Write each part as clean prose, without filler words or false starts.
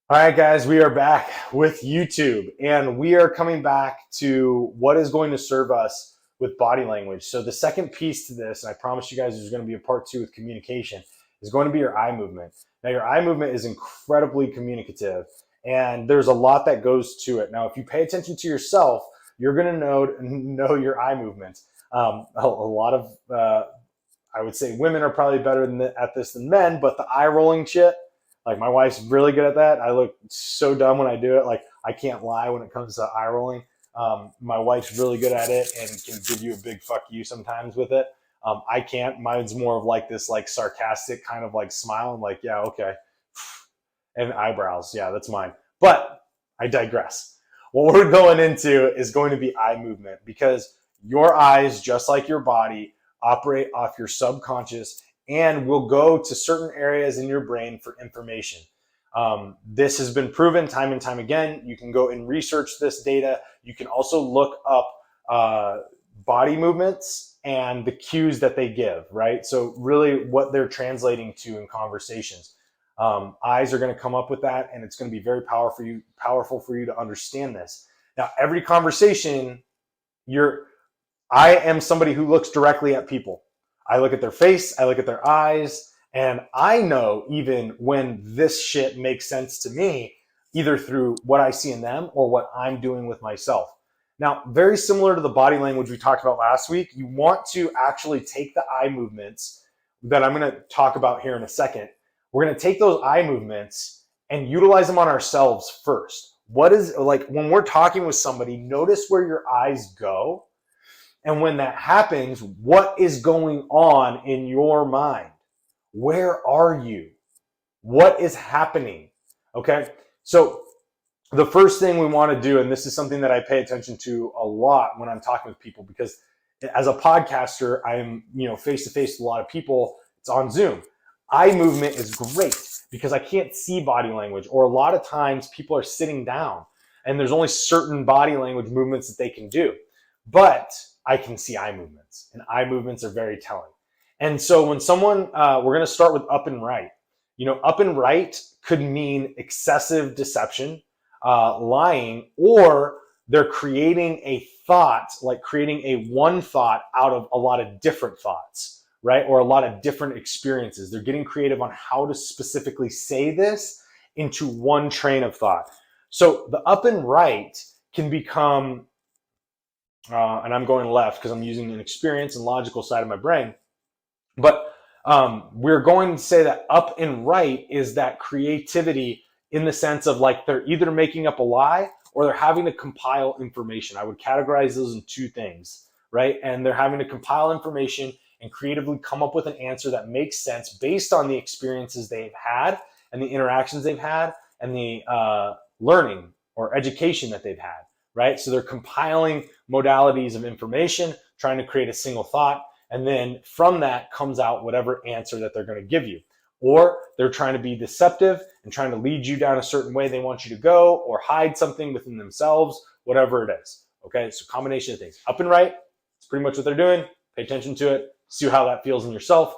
All right, guys, we are back with YouTube, and we are coming back to what is going to serve us with body language. So the second piece to this, and I promise you guys there's going to be a part two with communication, is going to be your eye movement. Now, your eye movement is incredibly communicative, and there's a lot that goes to it. Now, if you pay attention to yourself, you're going to know your eye movement. A lot of, I would say women are probably better at this than men, but the eye rolling shit, like my wife's really good at that. I look so dumb when I do it. Like I can't lie when it comes to eye rolling. My wife's really good at it and can give you a big fuck you sometimes with it. I can't. Mine's more of like this like sarcastic kind of like smile and like, yeah, okay. And eyebrows. Yeah, that's mine. But I digress. What we're going into is going to be eye movement because your eyes, just like your body, operate off your subconscious and will go to certain areas in your brain for information. This has been proven time and time again. You can go and research this data. You can also look up body movements and the cues that they give, right? So really what they're translating to in conversations. Eyes are going to come up with that, and it's going to be very powerful for you to understand this. Now, every conversation, I am somebody who looks directly at people. I look at their face, I look at their eyes, and I know even when this shit makes sense to me, either through what I see in them or what I'm doing with myself. Now, very similar to the body language we talked about last week, you want to actually take the eye movements that I'm going to talk about here in a second. We're going to take those eye movements and utilize them on ourselves first. What is like when we're talking with somebody, notice where your eyes go. And when that happens, what is going on in your mind? Where are you? What is happening? Okay. So the first thing we want to do, and this is something that I pay attention to a lot when I'm talking with people, because as a podcaster, I'm, face to face with a lot of people. It's on Zoom. Eye movement is great because I can't see body language, or a lot of times people are sitting down and there's only certain body language movements that they can do. But I can see eye movements, and eye movements are very telling. And so when someone, we're going to start with up and right. Up and right could mean excessive deception, lying, or they're creating a thought, like creating a one thought out of a lot of different thoughts, right? Or a lot of different experiences. They're getting creative on how to specifically say this into one train of thought. So the up and right can become, and I'm going left because I'm using an experience and logical side of my brain. But we're going to say that up and right is that creativity in the sense of like they're either making up a lie or they're having to compile information. I would categorize those in two things, right? And they're having to compile information and creatively come up with an answer that makes sense based on the experiences they've had and the interactions they've had and the learning or education that they've had. Right? So they're compiling modalities of information, trying to create a single thought, and then from that comes out whatever answer that they're going to give you. Or they're trying to be deceptive and trying to lead you down a certain way they want you to go, or hide something within themselves, whatever it is. Okay, so combination of things. Up and right, it's pretty much what they're doing. Pay attention to it, see how that feels in yourself.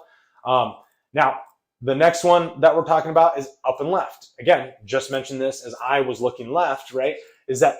Now, the next one that we're talking about is up and left. Again, just mentioned this as I was looking left, right? Is that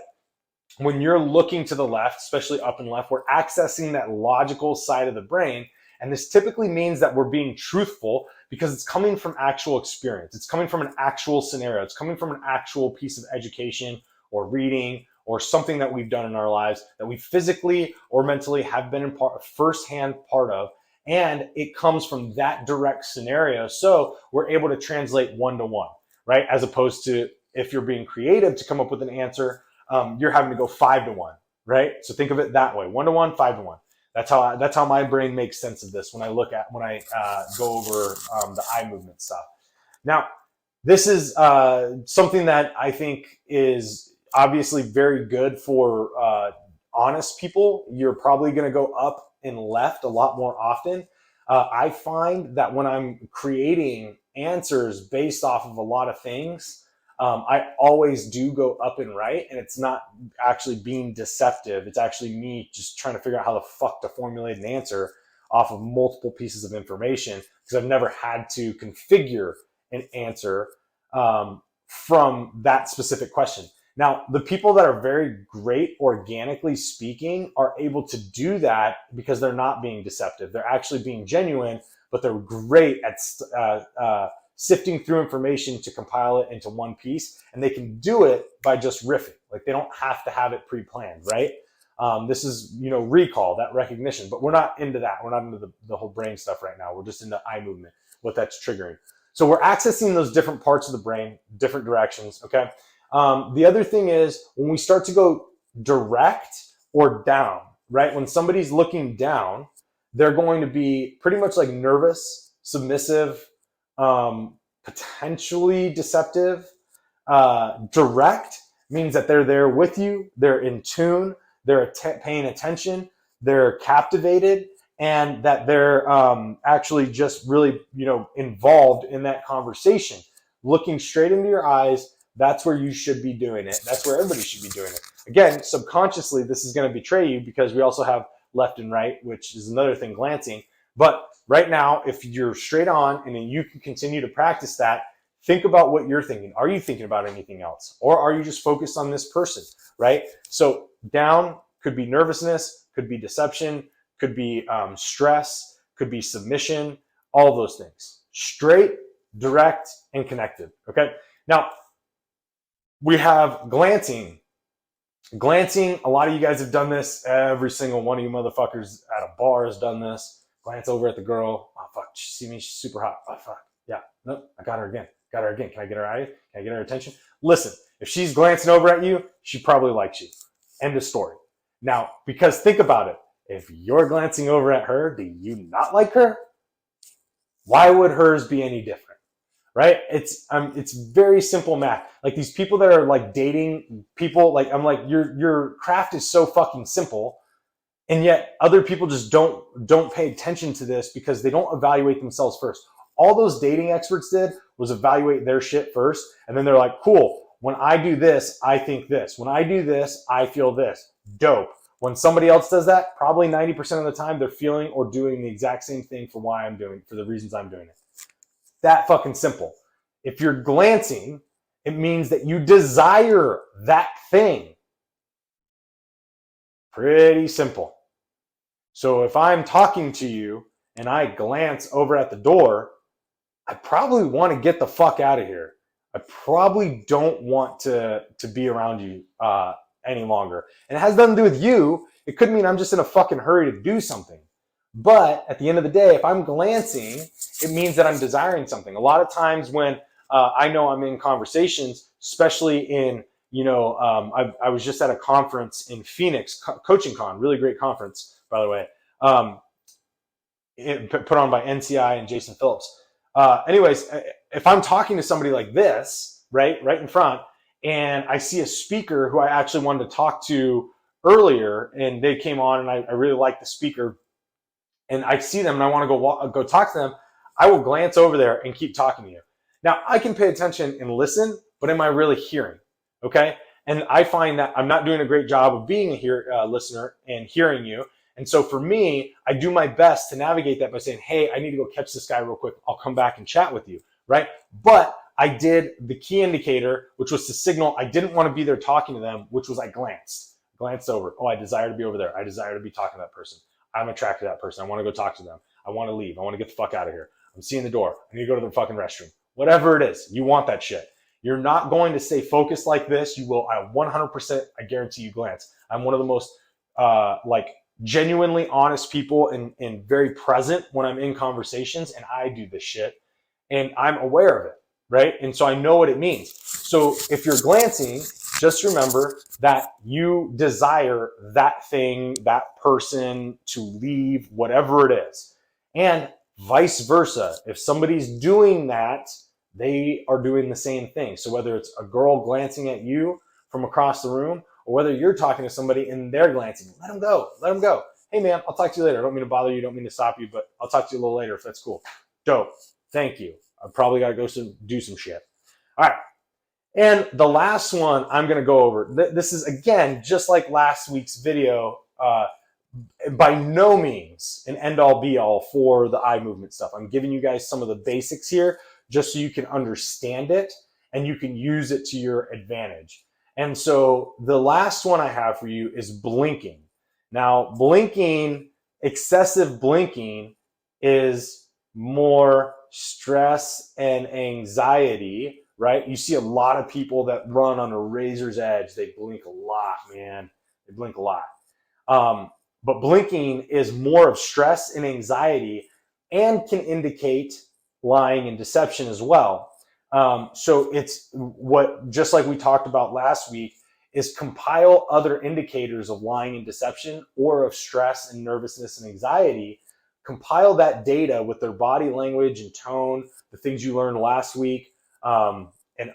when you're looking to the left, especially up and left, we're accessing that logical side of the brain. And this typically means that we're being truthful because it's coming from actual experience. It's coming from an actual scenario. It's coming from an actual piece of education or reading or something that we've done in our lives that we physically or mentally have been in firsthand part of. And it comes from that direct scenario. So we're able to translate one-to-one, right? As opposed to if you're being creative to come up with an answer, you're having to go 5-to-1, right? So think of it that way: 1-to-1, 5-to-1. That's how my brain makes sense of this when I go over the eye movement stuff. Now, this is something that I think is obviously very good for honest people. You're probably going to go up and left a lot more often. I find that when I'm creating answers based off of a lot of things, I always do go up and right, and it's not actually being deceptive. It's actually me just trying to figure out how the fuck to formulate an answer off of multiple pieces of information, because I've never had to configure an answer from that specific question. Now, the people that are very great organically speaking are able to do that because they're not being deceptive. They're actually being genuine, but they're great at sifting through information to compile it into one piece. And they can do it by just riffing. Like they don't have to have it pre-planned, right? This is, recall, that recognition, but we're not into that. We're not into the whole brain stuff right now. We're just into eye movement, what that's triggering. So we're accessing those different parts of the brain, different directions, okay? The other thing is when we start to go direct or down, right? When somebody's looking down, they're going to be pretty much like nervous, submissive, potentially deceptive. Direct means that they're there with you, they're in tune, they're paying attention, they're captivated, and that they're actually just really, involved in that conversation. Looking straight into your eyes, that's where you should be doing it. That's where everybody should be doing it. Again, subconsciously, this is going to betray you because we also have left and right, which is another thing, glancing. But right now, if you're straight on and then you can continue to practice that, think about what you're thinking. Are you thinking about anything else? Or are you just focused on this person, right? So down could be nervousness, could be deception, could be stress, could be submission, all those things. Straight, direct, and connected, okay? Now, we have glancing. Glancing, a lot of you guys have done this. Every single one of you motherfuckers at a bar has done this. Glance over at the girl. Oh, fuck, she see me? She's super hot. Oh, fuck. Yeah, nope, I got her again. Got her again. Can I get her eye? Can I get her attention? Listen, if she's glancing over at you, she probably likes you. End of story. Now, because think about it. If you're glancing over at her, do you not like her? Why would hers be any different? Right? It's very simple math. Like these people that are like dating people, like I'm like, your craft is so fucking simple. And yet other people just don't pay attention to this because they don't evaluate themselves first. All those dating experts did was evaluate their shit first. And then they're like, cool, when I do this, I think this. When I do this, I feel this. Dope. When somebody else does that, probably 90% of the time they're feeling or doing the exact same thing for the reasons I'm doing it. That fucking simple. If you're glancing, it means that you desire that thing. Pretty simple. So if I'm talking to you and I glance over at the door, I probably want to get the fuck out of here. I probably don't want to be around you any longer. And it has nothing to do with you. It could mean I'm just in a fucking hurry to do something. But at the end of the day, if I'm glancing, it means that I'm desiring something. A lot of times when I know I'm in conversations, especially in, I was just at a conference in Phoenix, Coaching Con, really great conference, by the way, put on by NCI and Jason Phillips. Anyways, if I'm talking to somebody like this, right in front, and I see a speaker who I actually wanted to talk to earlier, and they came on, and I really liked the speaker, and I see them and I want to go talk to them, I will glance over there and keep talking to you. Now, I can pay attention and listen, but am I really hearing? Okay? And I find that I'm not doing a great job of being a listener and hearing you. And so for me, I do my best to navigate that by saying, hey, I need to go catch this guy real quick. I'll come back and chat with you, right? But I did the key indicator, which was to signal I didn't want to be there talking to them, which was I glanced over. Oh, I desire to be over there. I desire to be talking to that person. I'm attracted to that person. I want to go talk to them. I want to leave. I want to get the fuck out of here. I'm seeing the door. I need to go to the fucking restroom. Whatever it is, you want that shit. You're not going to stay focused like this. You will, 100%, I guarantee you, glance. I'm one of the most genuinely honest people and very present when I'm in conversations, and I do this shit. And I'm aware of it, right? And so I know what it means. So if you're glancing, just remember that you desire that thing, that person to leave, whatever it is. And vice versa. If somebody's doing that, they are doing the same thing. So whether it's a girl glancing at you from across the room, or whether you're talking to somebody and they're glancing, let them go. Let them go. Hey, man, I'll talk to you later. I don't mean to bother you. Don't mean to stop you, but I'll talk to you a little later if that's cool. Dope. Thank you. I probably got to go do some shit. All right. And the last one I'm going to go over, this is, again, just like last week's video, by no means an end-all be-all for the eye movement stuff. I'm giving you guys some of the basics here just so you can understand it. and you can use it to your advantage. And so the last one I have for you is blinking. Now, blinking, excessive blinking, is more stress and anxiety, right? You see a lot of people that run on a razor's edge. They blink a lot, man. They blink a lot. But blinking is more of stress and anxiety and can indicate lying and deception as well. So it's what, just like we talked about last week, is compile other indicators of lying and deception or of stress and nervousness and anxiety. Compile that data with their body language and tone, the things you learned last week, and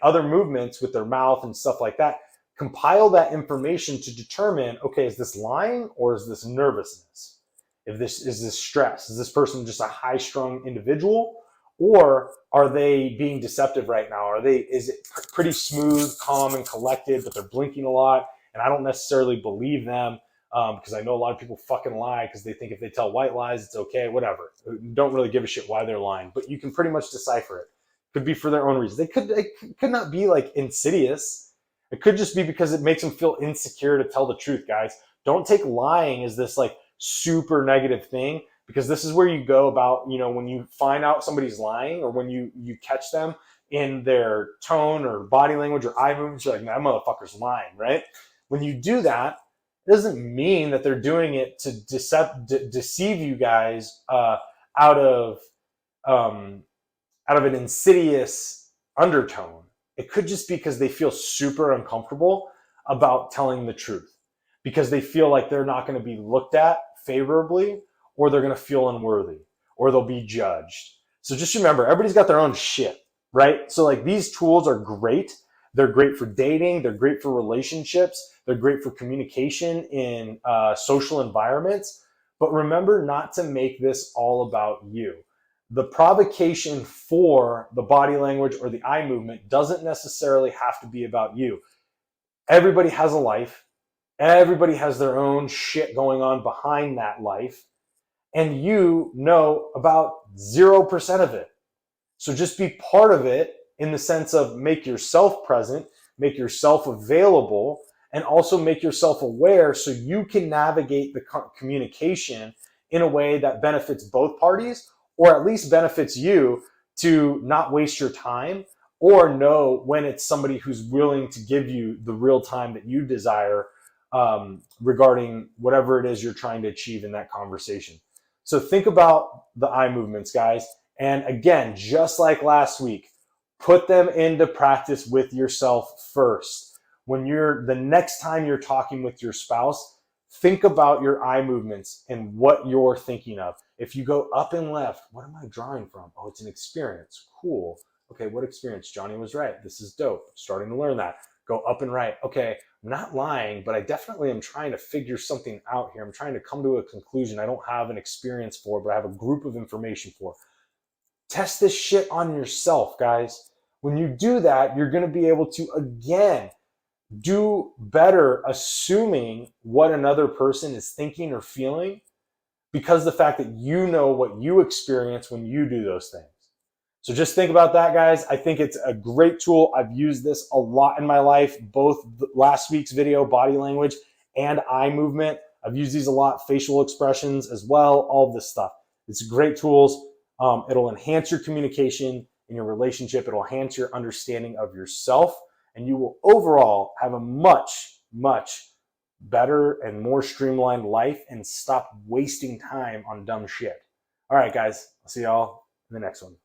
other movements with their mouth and stuff like that. Compile that information to determine, okay, is this lying or is this nervousness? If this is this stress, is this person just a high-strung individual, or are they being deceptive right now? Is it pretty smooth, calm, and collected, but they're blinking a lot, and I don't necessarily believe them because I know a lot of people fucking lie because they think if they tell white lies, it's okay, whatever. Don't really give a shit why they're lying, but you can pretty much decipher it. Could be for their own reasons. It could not be like insidious. It could just be because it makes them feel insecure to tell the truth, guys. Don't take lying as this like super negative thing, because this is where you go about, when you find out somebody's lying or when you catch them in their tone or body language or eye movements, you're like, that motherfucker's lying, right? When you do that, it doesn't mean that they're doing it to deceive you guys out of an insidious undertone. It could just be because they feel super uncomfortable about telling the truth, because they feel like they're not going to be looked at favorably, or they're going to feel unworthy, or they'll be judged. So just remember, everybody's got their own shit, right? So like, these tools are great. They're great for dating. They're great for relationships. They're great for communication in social environments. But remember not to make this all about you. The provocation for the body language or the eye movement doesn't necessarily have to be about you. Everybody has a life. Everybody has their own shit going on behind that life. And you know about 0% of it. So just be part of it in the sense of make yourself present, make yourself available, and also make yourself aware so you can navigate the communication in a way that benefits both parties, or at least benefits you to not waste your time, or know when it's somebody who's willing to give you the real time that you desire regarding whatever it is you're trying to achieve in that conversation. So think about the eye movements, guys. And again, just like last week, put them into practice with yourself first. The next time you're talking with your spouse, think about your eye movements and what you're thinking of. If you go up and left, what am I drawing from? Oh, it's an experience. Cool. Okay, what experience? Johnny was right. This is dope. Starting to learn that. Go up and right. Okay, I'm not lying, but I definitely am trying to figure something out here. I'm trying to come to a conclusion I don't have an experience for, but I have a group of information for. Test this shit on yourself, guys. When you do that, you're going to be able to, again, do better assuming what another person is thinking or feeling, because the fact that you know what you experience when you do those things. So just think about that, guys. I think it's a great tool. I've used this a lot in my life, both last week's video, body language, and eye movement. I've used these a lot, facial expressions as well, all of this stuff. It's great tools. It'll enhance your communication in your relationship. It'll enhance your understanding of yourself, and you will overall have a much, much better and more streamlined life and stop wasting time on dumb shit. All right, guys. I'll see y'all in the next one.